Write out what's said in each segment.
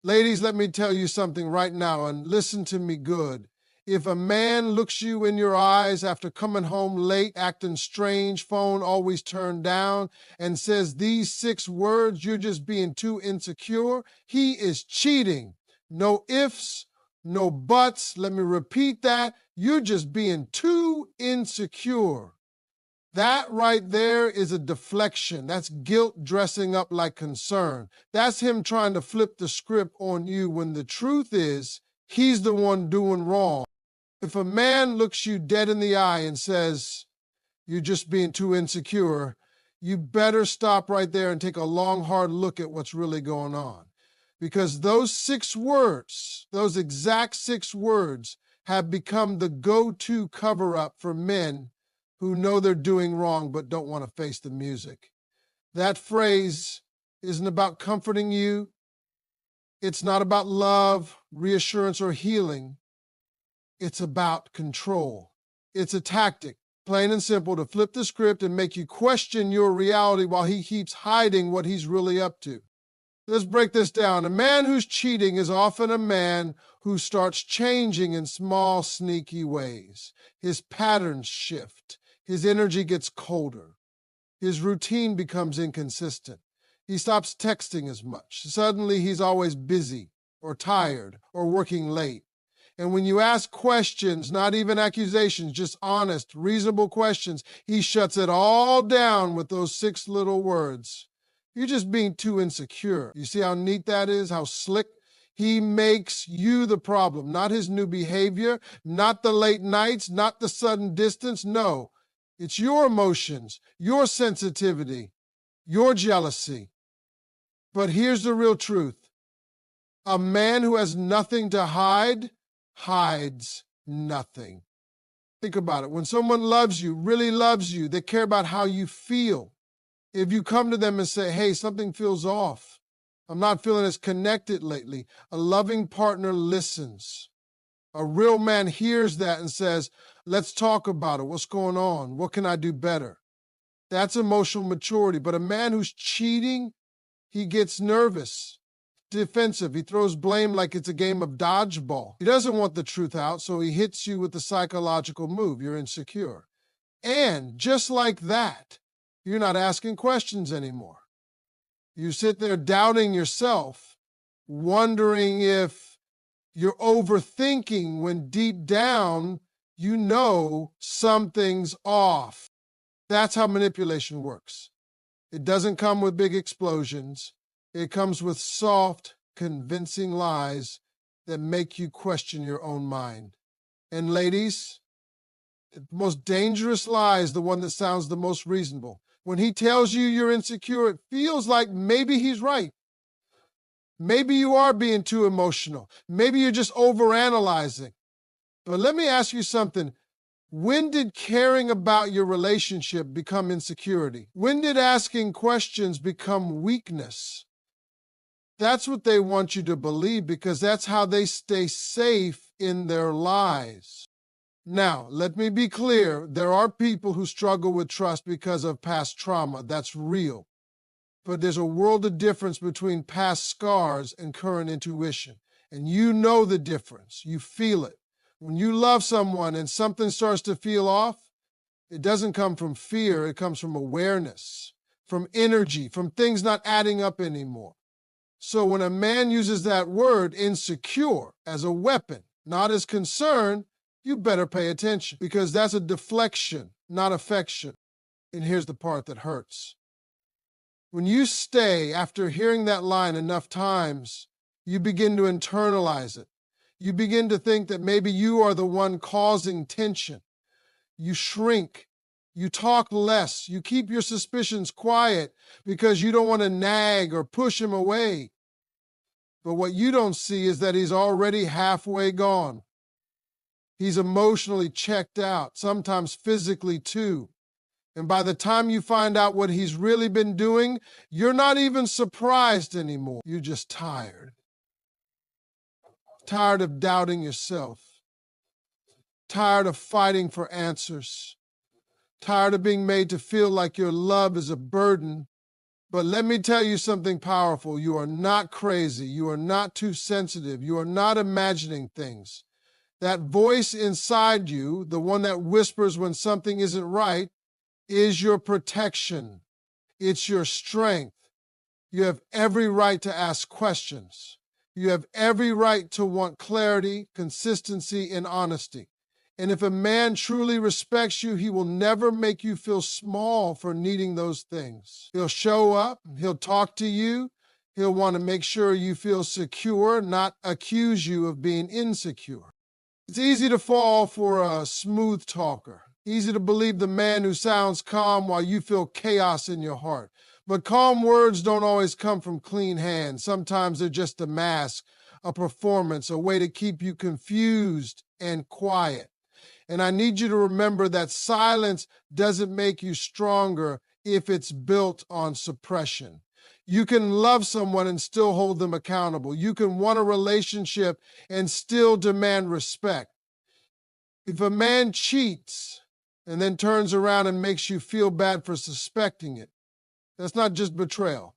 Ladies, let me tell you something right now, and listen to me good. If a man looks you in your eyes after coming home late, acting strange, phone always turned down, and says these 6 words, you're just being too insecure, he is cheating. No ifs, no buts. Let me repeat that. You're just being too insecure. That right there is a deflection. That's guilt dressing up like concern. That's him trying to flip the script on you when the truth is he's the one doing wrong. If a man looks you dead in the eye and says, you're just being too insecure, you better stop right there and take a long, hard look at what's really going on. Because those 6 words, those exact 6 words, have become the go-to cover-up for men who know they're doing wrong but don't want to face the music. That phrase isn't about comforting you. It's not about love, reassurance, or healing. It's about control. It's a tactic, plain and simple, to flip the script and make you question your reality while he keeps hiding what he's really up to. Let's break this down. A man who's cheating is often a man who starts changing in small, sneaky ways. His patterns shift. His energy gets colder. His routine becomes inconsistent. He stops texting as much. Suddenly, he's always busy or tired or working late. And when you ask questions, not even accusations, just honest, reasonable questions, he shuts it all down with those 6 little words. You're just being too insecure. You see how neat that is, how slick? He makes you the problem, not his new behavior, not the late nights, not the sudden distance. No, it's your emotions, your sensitivity, your jealousy. But here's the real truth. A man who has nothing to hide hides nothing. Think about it. When someone loves you, really loves you, they care about how you feel. If you come to them and say, hey, something feels off, I'm not feeling as connected lately, a loving partner listens. A real man hears that and says, let's talk about it. What's going on? What can I do better? That's emotional maturity. But a man who's cheating, he gets nervous, defensive. He throws blame like it's a game of dodgeball. He doesn't want the truth out, so he hits you with the psychological move. You're insecure. And just like that, you're not asking questions anymore. You sit there doubting yourself, wondering if you're overthinking when deep down you know something's off. That's how manipulation works. It doesn't come with big explosions. It comes with soft, convincing lies that make you question your own mind. And ladies, the most dangerous lie is the one that sounds the most reasonable. When he tells you you're insecure, it feels like maybe he's right. Maybe you are being too emotional. Maybe you're just overanalyzing. But let me ask you something. When did caring about your relationship become insecurity? When did asking questions become weakness? That's what they want you to believe because that's how they stay safe in their lies. Now, let me be clear. There are people who struggle with trust because of past trauma. That's real. But there's a world of difference between past scars and current intuition. And you know the difference. You feel it. When you love someone and something starts to feel off, it doesn't come from fear. It comes from awareness, from energy, from things not adding up anymore. So when a man uses that word, insecure, as a weapon, not as concern, you better pay attention because that's a deflection, not affection. And here's the part that hurts. When you stay after hearing that line enough times, you begin to internalize it. You begin to think that maybe you are the one causing tension. You shrink. You talk less. You keep your suspicions quiet because you don't want to nag or push him away. But what you don't see is that he's already halfway gone. He's emotionally checked out, sometimes physically too. And by the time you find out what he's really been doing, you're not even surprised anymore. You're just tired. Tired of doubting yourself. Tired of fighting for answers. Tired of being made to feel like your love is a burden But let me tell you something powerful. You are not crazy. You are not too sensitive. You are not imagining things. That voice inside you, the one that whispers when something isn't right, is your protection. It's your strength. You have every right to ask questions. You have every right to want clarity, consistency, and honesty. And if a man truly respects you, he will never make you feel small for needing those things. He'll show up, he'll talk to you, he'll want to make sure you feel secure, not accuse you of being insecure. It's easy to fall for a smooth talker. Easy to believe the man who sounds calm while you feel chaos in your heart. But calm words don't always come from clean hands. Sometimes they're just a mask, a performance, a way to keep you confused and quiet. And I need you to remember that silence doesn't make you stronger if it's built on suppression. You can love someone and still hold them accountable. You can want a relationship and still demand respect. If a man cheats and then turns around and makes you feel bad for suspecting it, that's not just betrayal.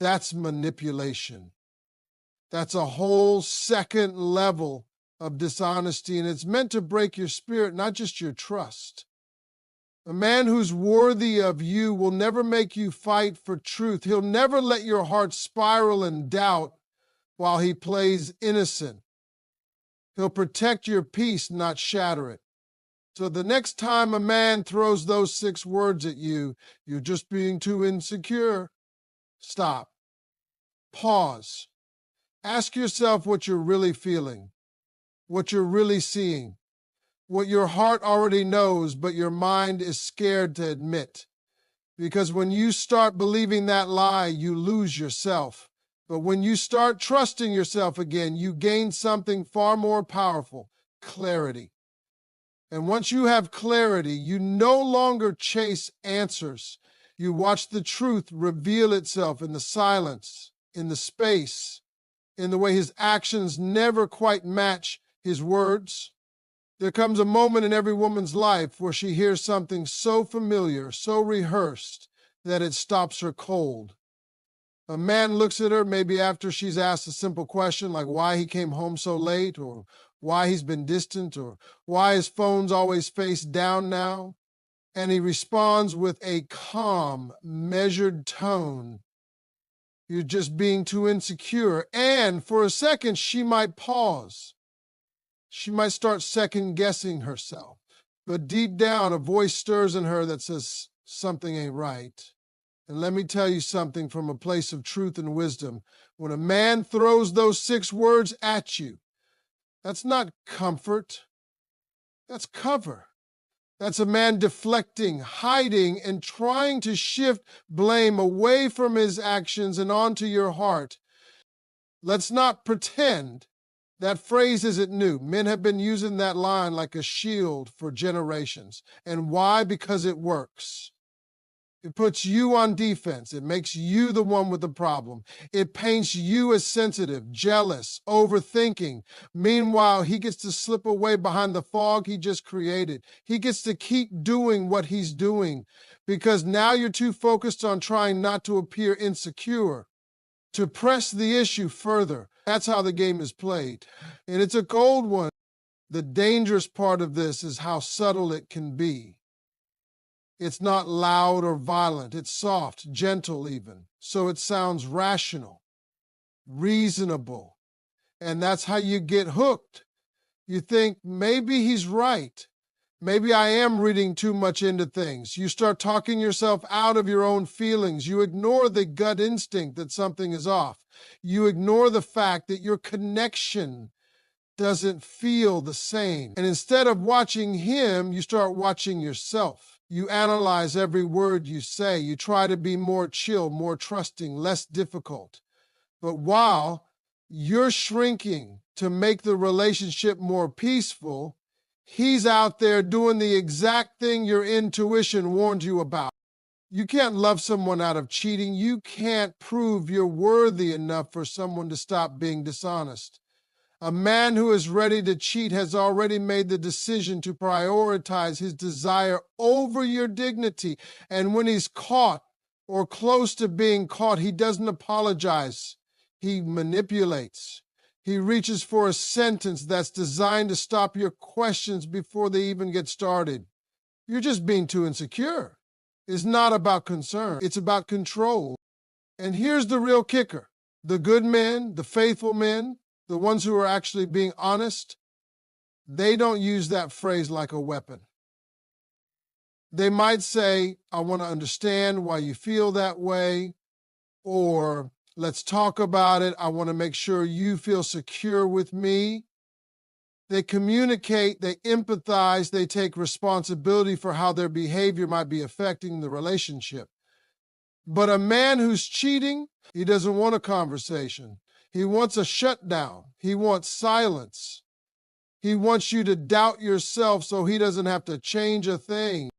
That's manipulation. That's a whole second level of dishonesty, and it's meant to break your spirit, not just your trust. A man who's worthy of you will never make you fight for truth. He'll never let your heart spiral in doubt while he plays innocent. He'll protect your peace, not shatter it. So the next time a man throws those 6 words at you, you're just being too insecure, stop. Pause. Ask yourself what you're really feeling, what you're really seeing, what your heart already knows, but your mind is scared to admit. Because when you start believing that lie, you lose yourself. But when you start trusting yourself again, you gain something far more powerful, clarity. And once you have clarity, you no longer chase answers. You watch the truth reveal itself in the silence, in the space, in the way his actions never quite match his words. There comes a moment in every woman's life where she hears something so familiar, so rehearsed, that it stops her cold. A man looks at her maybe after she's asked a simple question like why he came home so late, or why he's been distant, or why his phone's always face down now, and he responds with a calm, measured tone. You're just being too insecure. And for a second, she might pause. She might start second-guessing herself. But deep down, a voice stirs in her that says, something ain't right. And let me tell you something from a place of truth and wisdom. When a man throws those 6 words at you, that's not comfort. That's cover. That's a man deflecting, hiding, and trying to shift blame away from his actions and onto your heart. Let's not pretend that phrase isn't new. Men have been using that line like a shield for generations. And why? Because it works. It puts you on defense. It makes you the one with the problem. It paints you as sensitive, jealous, overthinking. Meanwhile, he gets to slip away behind the fog he just created. He gets to keep doing what he's doing because now you're too focused on trying not to appear insecure, to press the issue further. That's how the game is played. And it's a cold one. The dangerous part of this is how subtle it can be. It's not loud or violent. It's soft, gentle even. So it sounds rational, reasonable. And that's how you get hooked. You think, maybe he's right. Maybe I am reading too much into things. You start talking yourself out of your own feelings. You ignore the gut instinct that something is off. You ignore the fact that your connection doesn't feel the same. And instead of watching him, you start watching yourself. You analyze every word you say. You try to be more chill, more trusting, less difficult. But while you're shrinking to make the relationship more peaceful, he's out there doing the exact thing your intuition warned you about. You can't love someone out of cheating. You can't prove you're worthy enough for someone to stop being dishonest. A man who is ready to cheat has already made the decision to prioritize his desire over your dignity. And when he's caught, or close to being caught, he doesn't apologize. He manipulates. He reaches for a sentence that's designed to stop your questions before they even get started. You're just being too insecure. It's not about concern. It's about control. And here's the real kicker. The good men, the faithful men, the ones who are actually being honest, they don't use that phrase like a weapon. They might say, I want to understand why you feel that way, or let's talk about it. I want to make sure you feel secure with me. They communicate, they empathize, they take responsibility for how their behavior might be affecting the relationship. But a man who's cheating, he doesn't want a conversation. He wants a shutdown. He wants silence. He wants you to doubt yourself so he doesn't have to change a thing.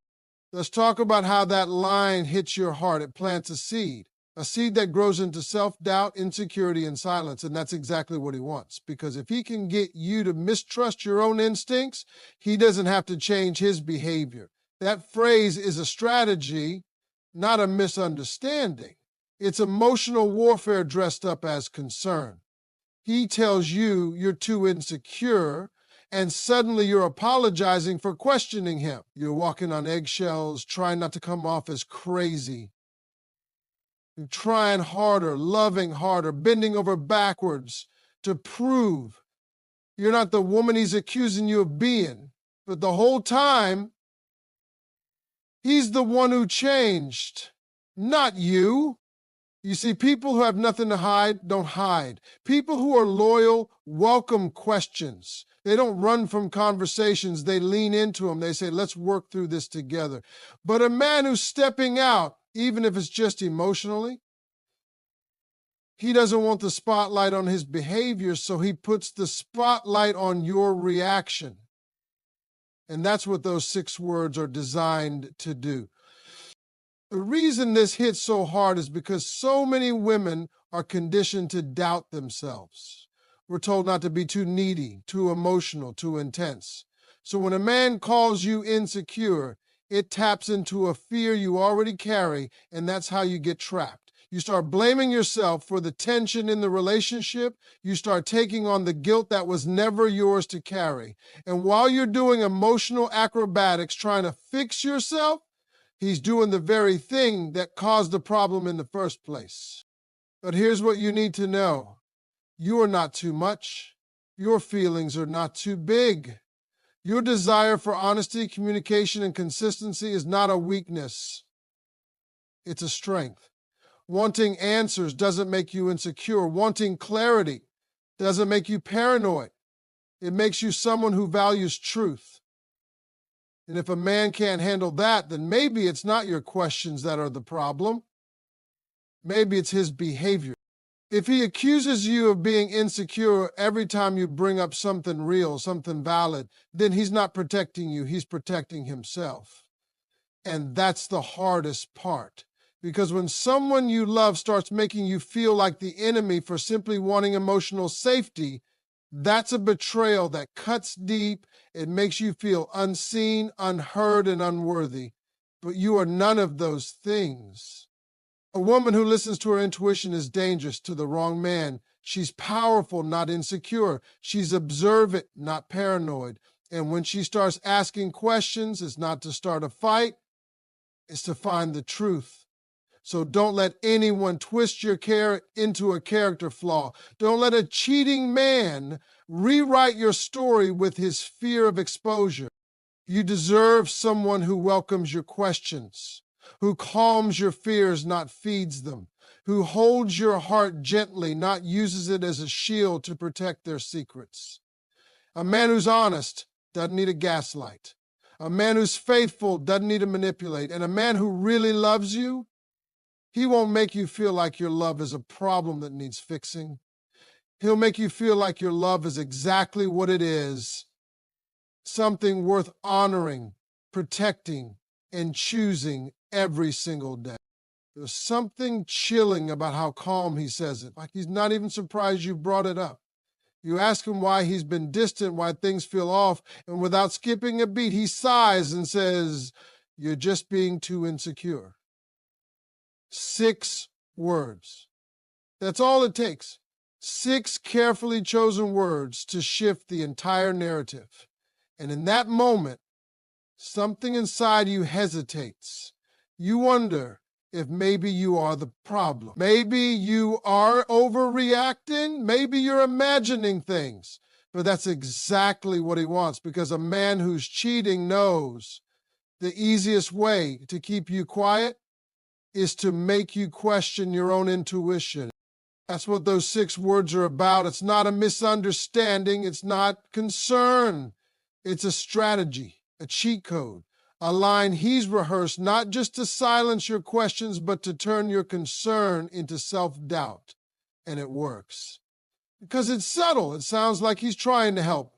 Let's talk about how that line hits your heart. It plants a seed that grows into self-doubt, insecurity, and silence. And that's exactly what he wants. Because if he can get you to mistrust your own instincts, he doesn't have to change his behavior. That phrase is a strategy, not a misunderstanding. It's emotional warfare dressed up as concern. He tells you you're too insecure, and suddenly you're apologizing for questioning him. You're walking on eggshells, trying not to come off as crazy. You're trying harder, loving harder, bending over backwards to prove you're not the woman he's accusing you of being. But the whole time, he's the one who changed, not you. You see, people who have nothing to hide don't hide. People who are loyal welcome questions. They don't run from conversations. They lean into them. They say, let's work through this together. But a man who's stepping out, even if it's just emotionally, he doesn't want the spotlight on his behavior, so he puts the spotlight on your reaction. And that's what those 6 words are designed to do. The reason this hits so hard is because so many women are conditioned to doubt themselves. We're told not to be too needy, too emotional, too intense. So when a man calls you insecure, it taps into a fear you already carry, and that's how you get trapped. You start blaming yourself for the tension in the relationship. You start taking on the guilt that was never yours to carry. And while you're doing emotional acrobatics trying to fix yourself, he's doing the very thing that caused the problem in the first place. But here's what you need to know. You are not too much. Your feelings are not too big. Your desire for honesty, communication, and consistency is not a weakness. It's a strength. Wanting answers doesn't make you insecure. Wanting clarity doesn't make you paranoid. It makes you someone who values truth. And if a man can't handle that, then maybe it's not your questions that are the problem. Maybe it's his behavior. If he accuses you of being insecure every time you bring up something real, something valid, then he's not protecting you, he's protecting himself. And that's the hardest part. Because when someone you love starts making you feel like the enemy for simply wanting emotional safety, that's a betrayal that cuts deep. It makes you feel unseen, unheard, and unworthy. But you are none of those things. A woman who listens to her intuition is dangerous to the wrong man. She's powerful, not insecure. She's observant, not paranoid. And when she starts asking questions, it's not to start a fight, it's to find the truth. So don't let anyone twist your care into a character flaw. Don't let a cheating man rewrite your story with his fear of exposure. You deserve someone who welcomes your questions, who calms your fears, not feeds them, who holds your heart gently, not uses it as a shield to protect their secrets. A man who's honest doesn't need a gaslight. A man who's faithful doesn't need to manipulate. And a man who really loves you, he won't make you feel like your love is a problem that needs fixing. He'll make you feel like your love is exactly what it is, something worth honoring, protecting, and choosing every single day. There's something chilling about how calm he says it, like he's not even surprised you brought it up. You ask him why he's been distant, why things feel off, and without skipping a beat, he sighs and says, "You're just being too insecure." 6 words. That's all it takes. 6 carefully chosen words to shift the entire narrative. And in that moment, something inside you hesitates. You wonder if maybe you are the problem. Maybe you are overreacting. Maybe you're imagining things. But that's exactly what he wants, because a man who's cheating knows the easiest way to keep you quiet is to make you question your own intuition. That's what those 6 words are about. It's not a misunderstanding. It's not concern. It's a strategy, a cheat code, a line he's rehearsed not just to silence your questions, but to turn your concern into self-doubt. And it works. Because it's subtle. It sounds like he's trying to help,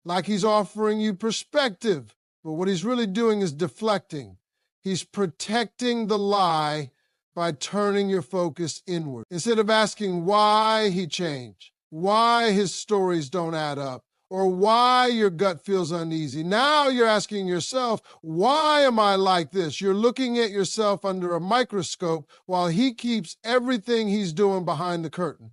like he's offering you perspective. But what he's really doing is deflecting. He's protecting the lie by turning your focus inward. Instead of asking why he changed, why his stories don't add up, or why your gut feels uneasy, now you're asking yourself, why am I like this? You're looking at yourself under a microscope while he keeps everything he's doing behind the curtain.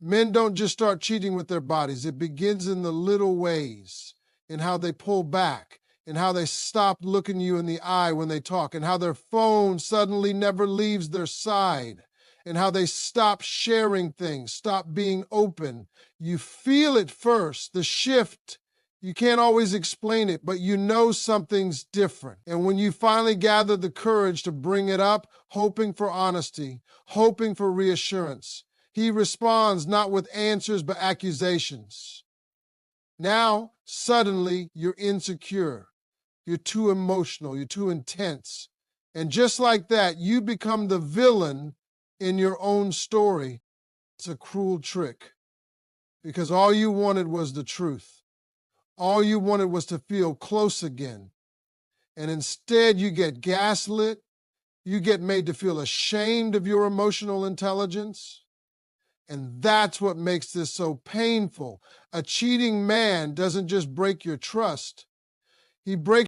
Men don't just start cheating with their bodies. It begins in the little ways, in how they pull back, in how they stop looking you in the eye when they talk, and how their phone suddenly never leaves their side, and how they stop sharing things, stop being open. You feel it first, the shift. You can't always explain it, but you know something's different. And when you finally gather the courage to bring it up, hoping for honesty, hoping for reassurance, he responds not with answers, but accusations. Now, suddenly, you're insecure. You're too emotional. You're too intense. And just like that, you become the villain in your own story. It's a cruel trick, because all you wanted was the truth. All you wanted was to feel close again. And instead, you get gaslit. You get made to feel ashamed of your emotional intelligence. And that's what makes this so painful. A cheating man doesn't just break your trust. He breaks